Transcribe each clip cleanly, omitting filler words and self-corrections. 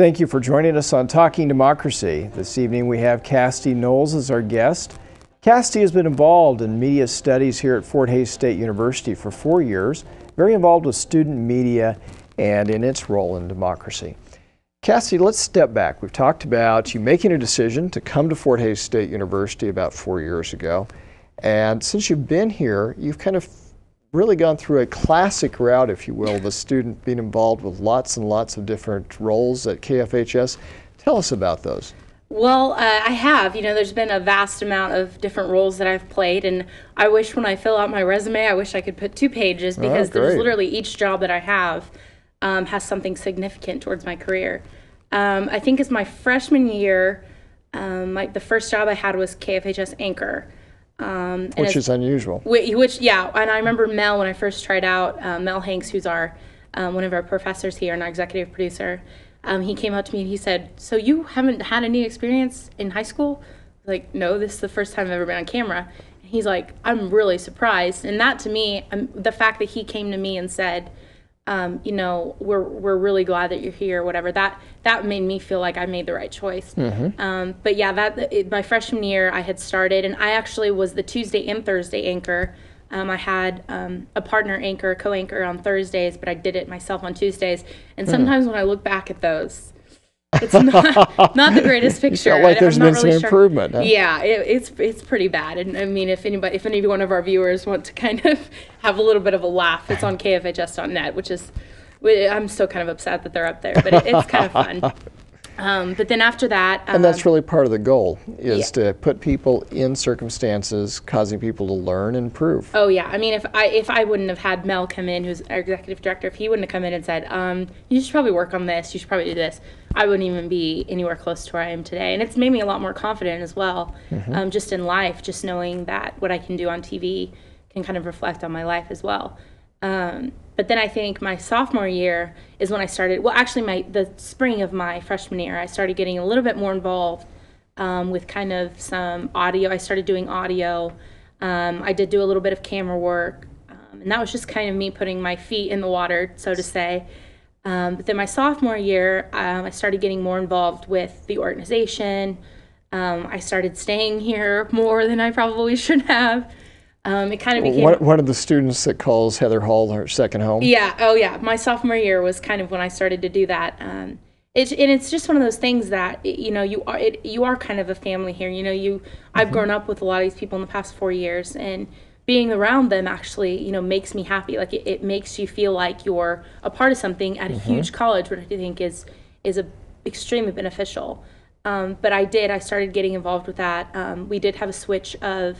Thank you for joining us on Talking Democracy. This evening we have Kassidy Knowles as our guest. Kassidy has been involved in media studies here at Fort Hays State University for 4 years, very involved with student media and in its role in democracy. Kassidy, let's step back. We've talked about you making a decision to come to Fort Hays State University about 4 years ago. And since you've been here, you've kind of really gone through a classic route, if you will, of a student being involved with lots and lots of different roles at KFHS. Tell us about those. Well, I have. There's been a vast amount of different roles that I've played, and I wish when I fill out my resume, I wish I could put 2 pages because there's literally each job that I have has something significant towards my career. I think it's my freshman year, the first job I had was KFHS anchor. Which is unusual. Yeah, and I remember Mel when I first tried out, Mel Hanks, who's one of our professors here and our executive producer, he came up to me and he said, "So you haven't had any experience in high school?" I was like, "No, this is the first time I've ever been on camera." And he's like, "I'm really surprised." And that to me, the fact that he came to me and said, we're really glad that you're here, whatever, that made me feel like I made the right choice. But yeah, my freshman year I had started, and I actually was the Tuesday and Thursday anchor. I had a partner anchor, co-anchor on Thursdays, but I did it myself on Tuesdays. And sometimes when I look back at those, it's not the greatest picture. You felt like there's been some improvement. Huh? Yeah, it's pretty bad. And I mean, if any one of our viewers want to kind of have a little bit of a laugh, it's on kfhs.net, which is, I'm still kind of upset that they're up there, but it's kind of fun. But then after that, and that's really part of the goal, is to put people in circumstances causing people to learn and improve. Oh yeah, I mean, if I wouldn't have had Mel come in, who's our executive director, if he wouldn't have come in and said, you should probably work on this, you should probably do this, I wouldn't even be anywhere close to where I am today. And it's made me a lot more confident as well, just in life, just knowing that what I can do on TV can kind of reflect on my life as well. But then I think my sophomore year is when I started, well, actually the spring of my freshman year, I started getting a little bit more involved with kind of some audio. I started doing audio. I did do a little bit of camera work. And that was just kind of me putting my feet in the water, so to say. But then my sophomore year, I started getting more involved with the organization. I started staying here more than I probably should have. It kind of became one of the students that calls Heather Hall her second home. Yeah. Oh, yeah. My sophomore year was kind of when I started to do that. It's just one of those things that you are kind of a family here. I've grown up with a lot of these people in the past 4 years, and being around them actually makes me happy. Like it makes you feel like you're a part of something at a huge college, which I think is extremely beneficial. But I started getting involved with that. We did have a switch of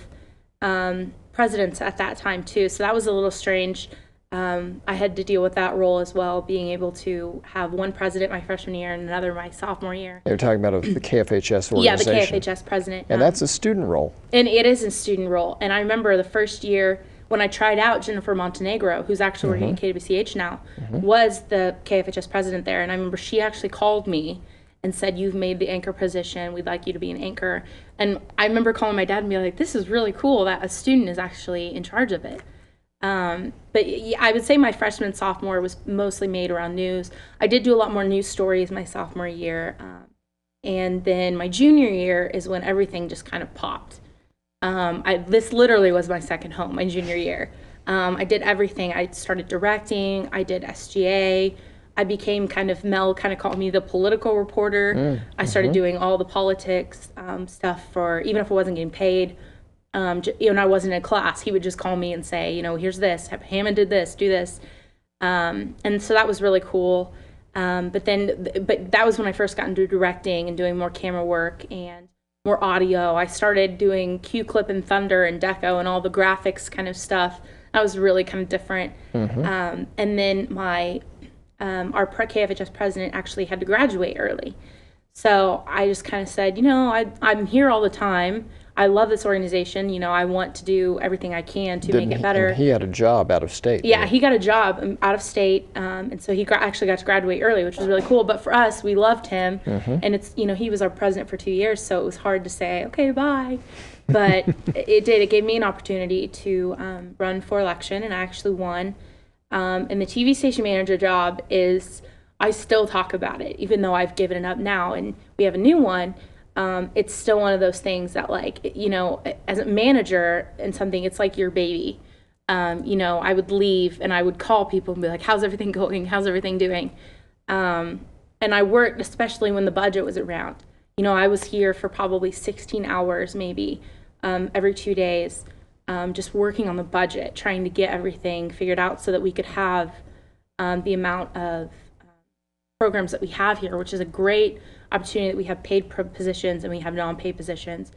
presidents at that time too, so that was a little strange. I had to deal with that role as well, being able to have one president my freshman year and another my sophomore year. You're talking about the KFHS organization. Yeah, the KFHS president. And that's a student role. And it is a student role. And I remember the first year when I tried out, Jennifer Montenegro, who's actually working at KWCH now, was the KFHS president there. And I remember she actually called me and said, "You've made the anchor position. We'd like you to be an anchor." And I remember calling my dad and being like, "This is really cool that a student is actually in charge of it." But I would say my freshman, sophomore was mostly made around news. I did do a lot more news stories my sophomore year. And then my junior year is when everything just kind of popped. This literally was my second home, my junior year. I did everything. I started directing. I did SGA. I became Mel kind of called me the political reporter. I started doing all the politics stuff even if I wasn't getting paid. And I wasn't in class, he would just call me and say, here's this, Hammond did this, do this. And so that was really cool. But that was when I first got into directing and doing more camera work and more audio. I started doing Q-Clip and Thunder and Deco and all the graphics kind of stuff. That was really kind of different. And then our KFHS president actually had to graduate early. So I just kind of said, I'm here all the time. I love this organization. I want to do everything I can to make it better. He had a job out of state. Yeah, he got a job out of state, and so he actually got to graduate early, which was really cool. But for us, we loved him, and he was our president for 2 years, so it was hard to say, okay, bye. But it gave me an opportunity to run for election, and I actually won. And the TV station manager job is I still talk about it, even though I've given it up now and we have a new one. It's still one of those things that, like, you know, as a manager and something, it's like your baby. You know, I would leave and I would call people and be like, how's everything going? How's everything doing? And I worked, especially when the budget was around. You know, I was here for probably 16 hours, maybe, every 2 days, just working on the budget, trying to get everything figured out so that we could have the amount of programs that we have here, which is a great opportunity that we have paid positions and we have non-paid positions.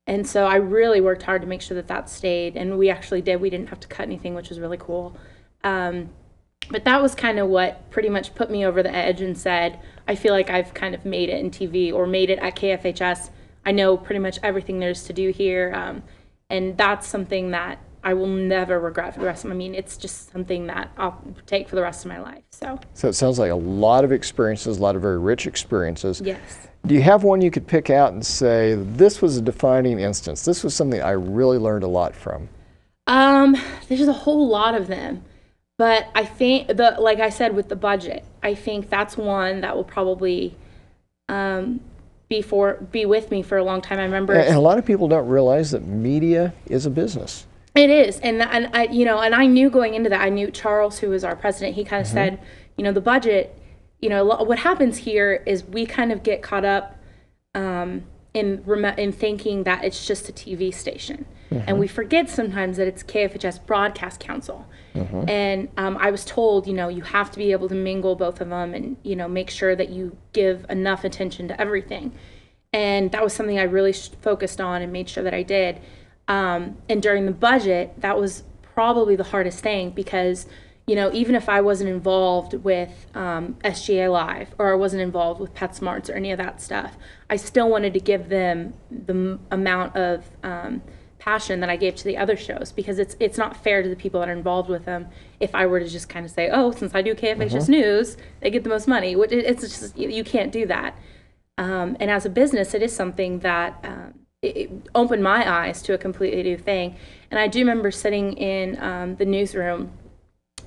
And so I really worked hard to make sure that that stayed, and we actually did. We didn't have to cut anything, which was really cool. But that was kind of what pretty much put me over the edge and said, I feel like I've kind of made it in TV, or made it at KFHS. I know pretty much everything there's to do here. And that's something that I will never regret for the rest of my, I mean, it's just something that I'll take for the rest of my life. So it sounds like a lot of experiences, a lot of very rich experiences. Yes. Do you have one you could pick out and say, this was a defining instance? This was something I really learned a lot from. There's a whole lot of them. But I think, like I said, with the budget, I think that's one that will probably be with me for a long time. I remember, and a lot of people don't realize that media is a business. It is, and I, you know, and I knew going into that. I knew Charles, who was our president. He kind of said, you know, the budget. You know, what happens here is we kind of get caught up in thinking that it's just a TV station. And we forget sometimes that it's KFHS Broadcast Council. And I was told, you know, you have to be able to mingle both of them and, you know, make sure that you give enough attention to everything. And that was something I really focused on and made sure that I did. And during the budget, that was probably the hardest thing because, you know, even if I wasn't involved with SGA Live or I wasn't involved with PetSmarts or any of that stuff, I still wanted to give them the amount of passion that I gave to the other shows, because it's not fair to the people that are involved with them if I were to just kind of say, oh, since I do KFHS News, they get the most money. It's just, you can't do that. And as a business, it is something that it opened my eyes to a completely new thing. And I do remember sitting in the newsroom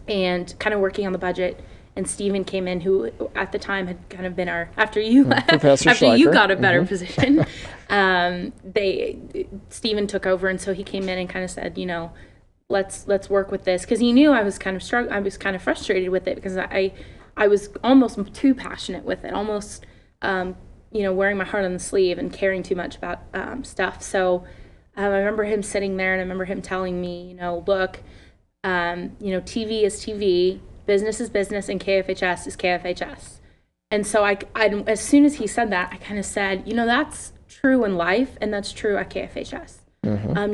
and kind of working on the budget, and Stephen came in, who at the time had kind of been our, after you got a better position, Stephen took over, and so he came in and kind of said, you know, let's work with this, because he knew I was kind of I was kind of frustrated with it, because I was almost too passionate with it, almost you know, wearing my heart on the sleeve and caring too much about stuff. So I remember him sitting there, and I remember him telling me, you know, look, you know, TV is TV, business is business, and KFHS is KFHS. And so I as soon as he said that, I kind of said, you know, that's true in life, and that's true at KFHS.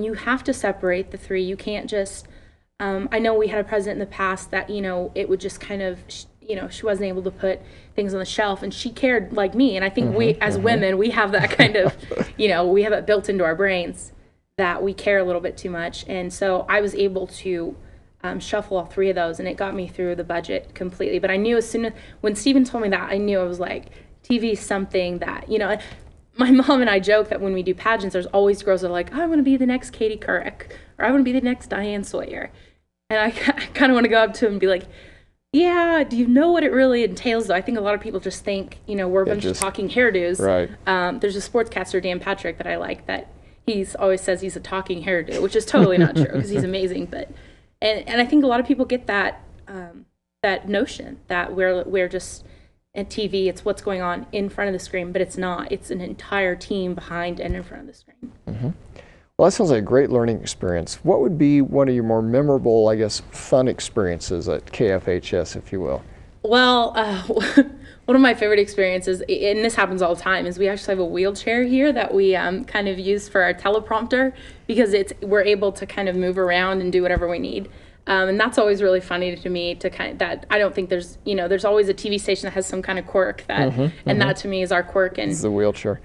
You have to separate the three. You can't just, I know we had a president in the past that, you know, it would just kind of, you know, she wasn't able to put things on the shelf, and she cared like me. And I think we, as women, we have that kind of, you know, we have it built into our brains that we care a little bit too much. And so I was able to shuffle all three of those, and it got me through the budget completely. But I knew as soon as, when Stephen told me that, I knew, I was like, TV is something that, you know, my mom and I joke that when we do pageants, there's always girls that are like, I want to be the next Katie Couric, or I want to be the next Diane Sawyer. And I kind of want to go up to him and be like, yeah, do you know what it really entails, though? I think a lot of people just think, you know, we're a bunch of talking hairdos. Right. There's a sportscaster, Dan Patrick, that I like, that he's always says he's a talking hairdo, which is totally not true, because he's amazing. But and I think a lot of people get that that notion that we're just at TV, it's what's going on in front of the screen, but it's not. It's an entire team behind and in front of the screen. Well, that sounds like a great learning experience. What would be one of your more memorable, I guess, fun experiences at KFHS, if you will? Well, one of my favorite experiences, and this happens all the time, is we actually have a wheelchair here that we kind of use for our teleprompter, because we're able to kind of move around and do whatever we need. And that's always really funny to me, to kind of, that I don't think there's, you know, there's always a TV station that has some kind of quirk that, and that to me is our quirk. And it's the wheelchair.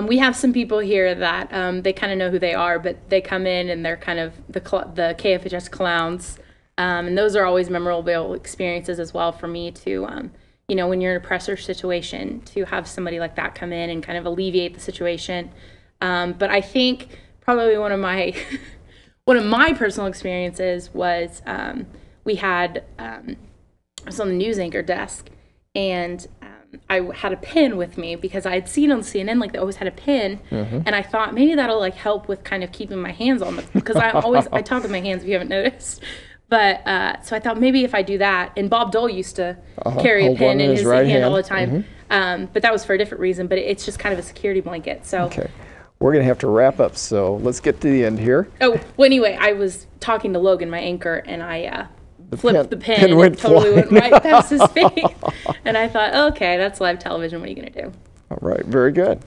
We have some people here that they kind of know who they are, but they come in and they're kind of the KFHS clowns. And those are always memorable experiences as well for me to, you know, when you're in a pressure situation, to have somebody like that come in and kind of alleviate the situation. But I think probably one of my personal experiences was I was on the news anchor desk, and I had a pin with me because I had seen on CNN like they always had a pin, and I thought maybe that'll like help with kind of keeping my hands on the, because I talk with my hands if you haven't noticed. But so I thought maybe if I do that, and Bob Dole used to carry a pin in his hand all the time, but that was for a different reason. But it's just kind of a security blanket. So Okay. We're going to have to wrap up, so let's get to the end here. well, anyway, I was talking to Logan, my anchor, and I flipped the pin and went it totally flying. went right past his face. And I thought, okay, that's live television. What are you going to do? All right, very good.